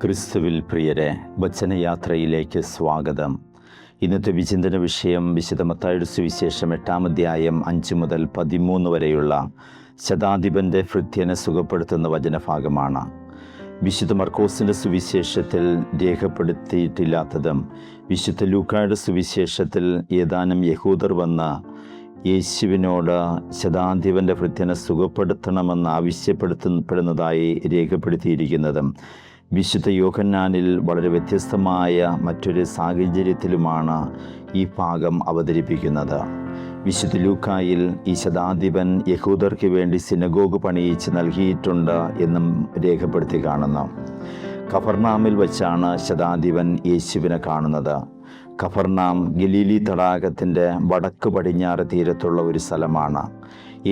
ക്രിസ്തുവിൽ പ്രിയരെ, വചനയാത്രയിലേക്ക് സ്വാഗതം. ഇന്നത്തെ വിചിന്തന വിഷയം വിശുദ്ധ മത്തായിയുടെ സുവിശേഷം 8-ാം അധ്യായം 5 മുതൽ 13 വരെയുള്ള ശതാധിപൻ്റെ ഭൃത്യനെ സുഖപ്പെടുത്തുന്ന വചനഭാഗമാണ്. വിശുദ്ധ മർക്കോസിൻ്റെ സുവിശേഷത്തിൽ രേഖപ്പെടുത്തിയിട്ടില്ലാത്തതും വിശുദ്ധ ലൂക്കായുടെ സുവിശേഷത്തിൽ ഏതാനും യഹൂദർ വന്ന് യേശുവിനോട് ശതാധിപൻ്റെ ഭൃത്യനെ സുഖപ്പെടുത്തണമെന്ന് ആവശ്യപ്പെടുന്നതായി രേഖപ്പെടുത്തിയിരിക്കുന്നതും വിശുദ്ധ യോഹന്നാനിൽ വളരെ വ്യത്യസ്തമായ മറ്റൊരു സാഹചര്യത്തിലുമാണ് ഈ ഭാഗം അവതരിപ്പിക്കുന്നത്. വിശുദ്ധ ലൂക്കായിൽ ഈ ശതാധിപൻ യഹൂദർക്ക് വേണ്ടി സിനഗോഗ് പണിയിച്ച് നൽകിയിട്ടുണ്ട് എന്നും രേഖപ്പെടുത്തി കാണുന്നു. കഫർനാമിൽ വെച്ചാണ് ശതാധിപൻ യേശുവിനെ കാണുന്നത്. കഫർനാം ഗലീലി തടാകത്തിൻ്റെ വടക്ക് പടിഞ്ഞാറ് തീരത്തുള്ള ഒരു സ്ഥലമാണ്.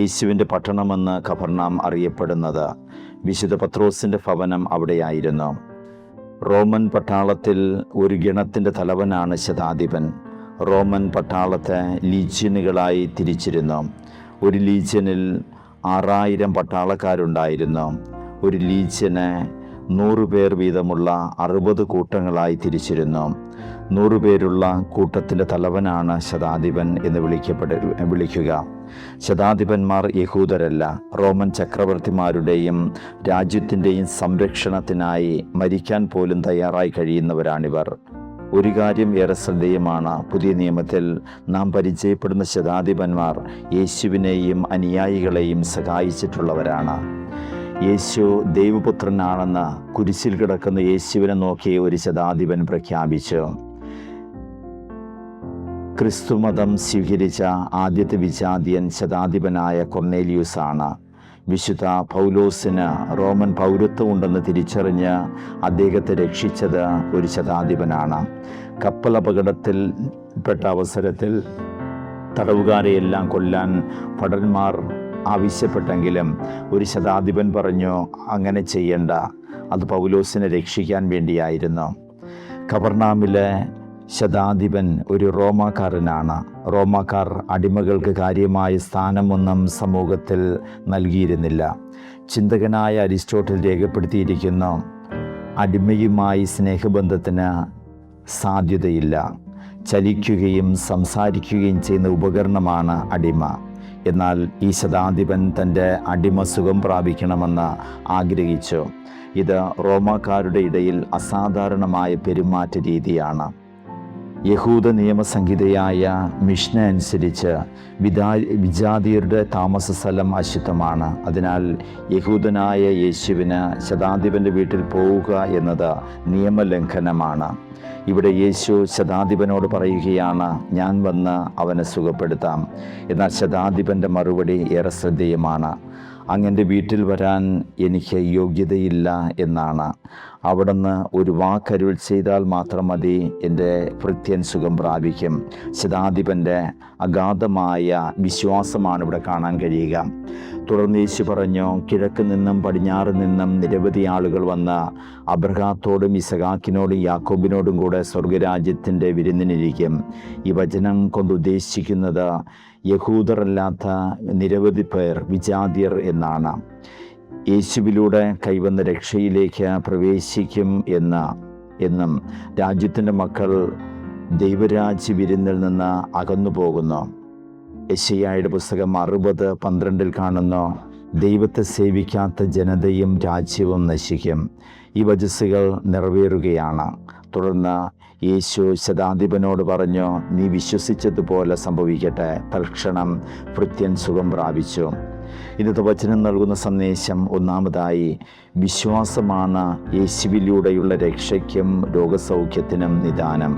യേശുവിൻ്റെ പട്ടണമെന്ന് കഫർനാം അറിയപ്പെടുന്നത്. വിശുദ്ധ പത്രോസിൻ്റെ ഭവനം അവിടെയായിരുന്നു. റോമൻ പട്ടാളത്തിൽ ഒരു ഗണത്തിൻ്റെ തലവനാണ് ശതാധിപൻ. റോമൻ പട്ടാളത്തെ ലീജിയനുകളായി തിരിച്ചിരുന്നു. ഒരു ലീജിയനിൽ 6000 പട്ടാളക്കാരുണ്ടായിരുന്നു. ഒരു ലീജിയന് 100 പേർ വീതമുള്ള 60 കൂട്ടങ്ങളായി തിരിച്ചിരുന്നു. 100 പേരുള്ള കൂട്ടത്തിൻ്റെ തലവനാണ് ശതാധിപൻ എന്ന് വിളിക്കുക. ശതാധിപന്മാർ യഹൂദരല്ല, റോമൻ ചക്രവർത്തിമാരുടെയും രാജ്യത്തിൻ്റെയും സംരക്ഷണത്തിനായി മരിക്കാൻ പോലും തയ്യാറായി കഴിയുന്നവരാണിവർ. ഒരു കാര്യം ഏറെ ശ്രദ്ധേയമാണ്. പുതിയ നിയമത്തിൽ നാം പരിചയപ്പെടുന്ന ശതാധിപന്മാർ യേശുവിനെയും അനുയായികളെയും സഹായിച്ചിട്ടുള്ളവരാണ്. യേശു ദൈവപുത്രനാണെന്ന് കുരിശിൽ കിടക്കുന്ന യേശുവിനെ നോക്കി ഒരു ശതാധിപൻ പ്രഖ്യാപിച്ചു. ക്രിസ്തുമതം സ്വീകരിച്ച ആദ്യത്തെ വിജാതിയൻ ശതാധിപനായ കൊർന്നേലിയൂസാണ്. വിശുദ്ധ പൗലോസിന് റോമൻ പൗരത്വം ഉണ്ടെന്ന് തിരിച്ചറിഞ്ഞ് അദ്ദേഹത്തെ രക്ഷിച്ചത് ഒരു ശതാധിപനാണ്. കപ്പൽ അപകടത്തിൽ പെട്ട അവസരത്തിൽ തടവുകാരെയെല്ലാം കൊല്ലാൻ ഭടന്മാർ ആവശ്യപ്പെട്ടെങ്കിലും ഒരു ശതാധിപൻ പറഞ്ഞു, അങ്ങനെ ചെയ്യണ്ട, അത് പൗലോസിനെ രക്ഷിക്കാൻ വേണ്ടിയായിരുന്നു. കഫർനാമിലെ ശതാധിപൻ ഒരു റോമാക്കാരനാണ്. റോമാക്കാർ അടിമകൾക്ക് കാര്യമായ സ്ഥാനമൊന്നും സമൂഹത്തിൽ നൽകിയിരുന്നില്ല. ചിന്തകനായ അരിസ്റ്റോട്ടിൽ രേഖപ്പെടുത്തിയിരിക്കുന്നു, അടിമയുമായി സ്നേഹബന്ധത്തിന് സാധ്യതയില്ല. ചലിക്കുകയും സംസാരിക്കുകയും ചെയ്യുന്ന ഉപകരണമാണ് അടിമ. എന്നാൽ ഈ ശതാധിപൻ തൻ്റെ അടിമ സുഖം പ്രാപിക്കണമെന്ന് ആഗ്രഹിച്ചു. ഇത് റോമാക്കാരുടെ ഇടയിൽ അസാധാരണമായ പെരുമാറ്റ രീതിയാണ്. യഹൂദ നിയമസംഹിതയായ മിഷ്ന അനുസരിച്ച് വിജാതിയരുടെ താമസ സ്ഥലം അശുദ്ധമാണ്. അതിനാൽ യഹൂദനായ യേശുവിന് ശതാധിപൻ്റെ വീട്ടിൽ പോവുക എന്നത് നിയമലംഘനമാണ്. ഇവിടെ യേശു ശതാധിപനോട് പറയുകയാണ്, ഞാൻ വന്ന് അവനെ സുഖപ്പെടുത്താം. എന്നാൽ ശതാധിപൻ്റെ മറുപടി ഏറെ ശ്രദ്ധേയമാണ്. അങ്ങൻ്റെ വീട്ടിൽ വരാൻ എനിക്ക് യോഗ്യതയില്ല എന്നാണ്. അവിടുന്ന് ഒരു വാക്കരുൾ ചെയ്താൽ മാത്രം മതി, എൻ്റെ ഭൃത്യൻ സുഖം പ്രാപിക്കും. ശതാധിപൻ്റെ അഗാധമായ വിശ്വാസമാണ് ഇവിടെ കാണാൻ കഴിയുക. തുടർന്ന് യേശു പറഞ്ഞു, കിഴക്ക് നിന്നും പടിഞ്ഞാറ് നിന്നും നിരവധി ആളുകൾ വന്ന് അബ്രഹാത്തോടും ഇസഹാക്കിനോടും യാക്കോബിനോടും കൂടെ സ്വർഗരാജ്യത്തിൻ്റെ വിരുന്നിനിരിക്കും. ഈ വചനം കൊണ്ട് ഉദ്ദേശിക്കുന്നത് യഹൂദരല്ലാത്ത നിരവധി പേർ, വിജാതിയർ എന്നാണ്. യേശുവിലൂടെ കൈവന്ന രക്ഷയിലേക്ക് പ്രവേശിക്കും എന്നും രാജ്യത്തിൻ്റെ മക്കൾ ദൈവരാജ്യ വിരുന്നിൽ നിന്ന് അകന്നു പോകുന്നു. യെശയ്യായുടെ പുസ്തകം 60:12 കാണുന്നു, ദൈവത്തെ സേവിക്കാത്ത ജനതയും രാജ്യവും നശിക്കും. ഈ വചസ്സുകൾ നിറവേറുകയാണ്. തുടർന്ന് യേശു ശതാധിപനോട് പറഞ്ഞു, നീ വിശ്വസിച്ചതുപോലെ സംഭവിക്കട്ടെ. തൽക്ഷണം ഭൃത്യൻ സുഖം പ്രാപിച്ചു. ഇന്നത്തെ വചനം നൽകുന്ന സന്ദേശം, ഒന്നാമതായി വിശ്വാസമാണ് യേശുവിലൂടെയുള്ള രക്ഷയ്ക്കും രോഗസൗഖ്യത്തിനും നിദാനം.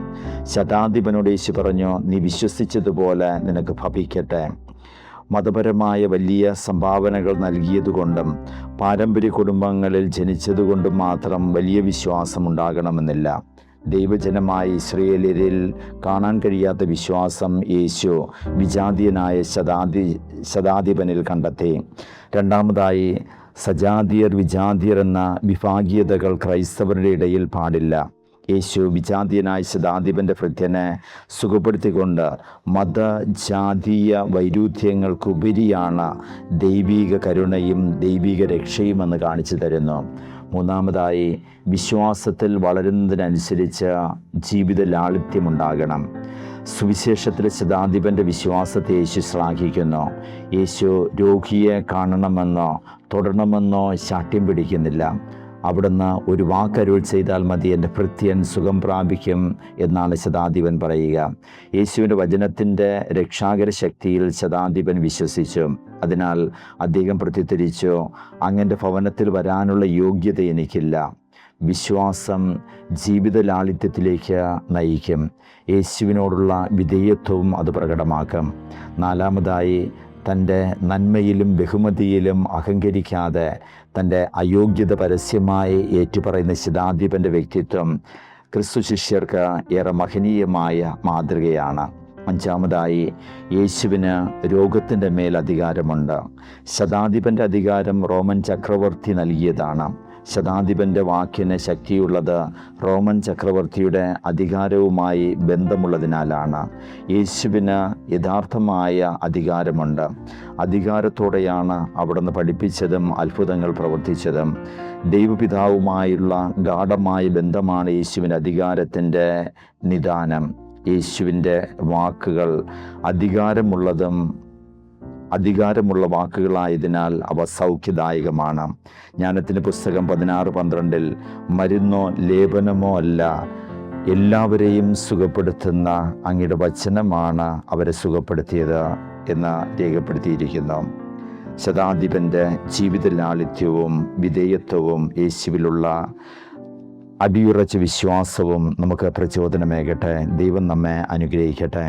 ശതാധിപനോട് യേശു പറഞ്ഞു, നീ വിശ്വസിച്ചതുപോലെ നിനക്ക് ഭവിക്കട്ടെ. മതപരമായ വലിയ സംഭാവനകൾ നൽകിയതുകൊണ്ടും പാരമ്പര്യ കുടുംബങ്ങളിൽ ജനിച്ചതുകൊണ്ടും മാത്രം വലിയ വിശ്വാസമുണ്ടാകണമെന്നില്ല. ദൈവജനമായ ഇസ്രായേലിൽ കാണാൻ കഴിയാത്ത വിശ്വാസം യേശു വിജാതീയനായ ശതാധിപനിൽ കണ്ടെത്തി. രണ്ടാമതായി, സജാതിയർ വിജാതിയർ എന്ന വിഭാഗീയതകൾ ക്രൈസ്തവരുടെ ഇടയിൽ പാടില്ല. യേശു വിജാതീയനായ ശതാധിപൻ്റെ ഭൃത്യനെ സുഖപ്പെടുത്തിക്കൊണ്ട് മതജാതീയ വൈരുദ്ധ്യങ്ങൾക്കുപരിയാണ് ദൈവിക കരുണയും ദൈവിക രക്ഷയുമെന്ന് കാണിച്ചു തരുന്നു. മൂന്നാമതായി വിശ്വാസത്തിൽ വളരുന്നതിനനുസരിച്ച് ജീവിത ലാളിത്യമുണ്ടാകണം. സുവിശേഷത്തിലെ ശതാധിപൻ്റെ വിശ്വാസത്തെ യേശു ശ്ലാഘിക്കുന്നു. യേശു രോഗിയെ കാണണമെന്നോ തൊടണമെന്നോ ശാഠ്യം പിടിക്കുന്നില്ല. അവിടുന്ന് ഒരു വാക്കരുൾ ചെയ്താൽ മതി, എൻ്റെ ഭൃത്യൻ സുഖം പ്രാപിക്കും എന്നാണ് ശതാധിപൻ പറയുക. യേശുവിൻ്റെ വചനത്തിൻ്റെ രക്ഷാകര ശക്തിയിൽ ശതാധിപൻ വിശ്വസിച്ചു. അതിനാൽ അദ്ദേഹം പ്രത്യുത്തരിച്ചു, അങ്ങൻ്റെ ഭവനത്തിൽ വരാനുള്ള യോഗ്യത എനിക്കില്ല. വിശ്വാസം ജീവിത ലാളിത്യത്തിലേക്ക് നയിക്കും. യേശുവിനോടുള്ള വിധേയത്വവും അത് പ്രകടമാക്കും. നാലാമതായി, തൻ്റെ നന്മയിലും ബഹുമതിയിലും അഹങ്കരിക്കാതെ തൻ്റെ അയോഗ്യത പരസ്യമായി ഏറ്റുപറയുന്ന ശതാധിപൻ്റെ വ്യക്തിത്വം ക്രിസ്തു ശിഷ്യർക്ക് ഏറെ മഹനീയമായ മാതൃകയാണ്. അഞ്ചാമതായി, യേശുവിന് രോഗത്തിൻ്റെ മേൽ അധികാരമുണ്ട്. ശതാധിപൻ്റെ അധികാരം റോമൻ ചക്രവർത്തി നൽകിയതാണ്. ശതാധിപൻ്റെ വാക്കിന് ശക്തിയുള്ളത് റോമൻ ചക്രവർത്തിയുടെ അധികാരവുമായി ബന്ധമുള്ളതിനാലാണ്. യേശുവിന് യഥാർത്ഥമായ അധികാരമുണ്ട്. അധികാരത്തോടെയാണ് അവിടുന്ന് പഠിപ്പിച്ചതും അത്ഭുതങ്ങൾ പ്രവർത്തിച്ചതും. ദൈവപിതാവുമായുള്ള ഗാഢമായ ബന്ധമാണ് യേശുവിൻ്റെ അധികാരത്തിൻ്റെ നിദാനം. യേശുവിൻ്റെ വാക്കുകൾ അധികാരമുള്ള വാക്കുകളായതിനാൽ അവ സൗഖ്യദായകമാണ്. ജ്ഞാനത്തിൻ്റെ പുസ്തകം 16:12 മരുന്നോ ലേപനമോ അല്ല, എല്ലാവരെയും സുഖപ്പെടുത്തുന്ന അങ്ങയുടെ വചനമാണ് അവരെ സുഖപ്പെടുത്തിയത് എന്ന് രേഖപ്പെടുത്തിയിരിക്കുന്നു. ശതാധിപൻ്റെ ജീവിത ലാളിത്യവും വിധേയത്വവും യേശുവിലുള്ള അടിയുറച്ച വിശ്വാസവും നമുക്ക് പ്രചോദനമേകട്ടെ. ദൈവം നമ്മെ അനുഗ്രഹിക്കട്ടെ.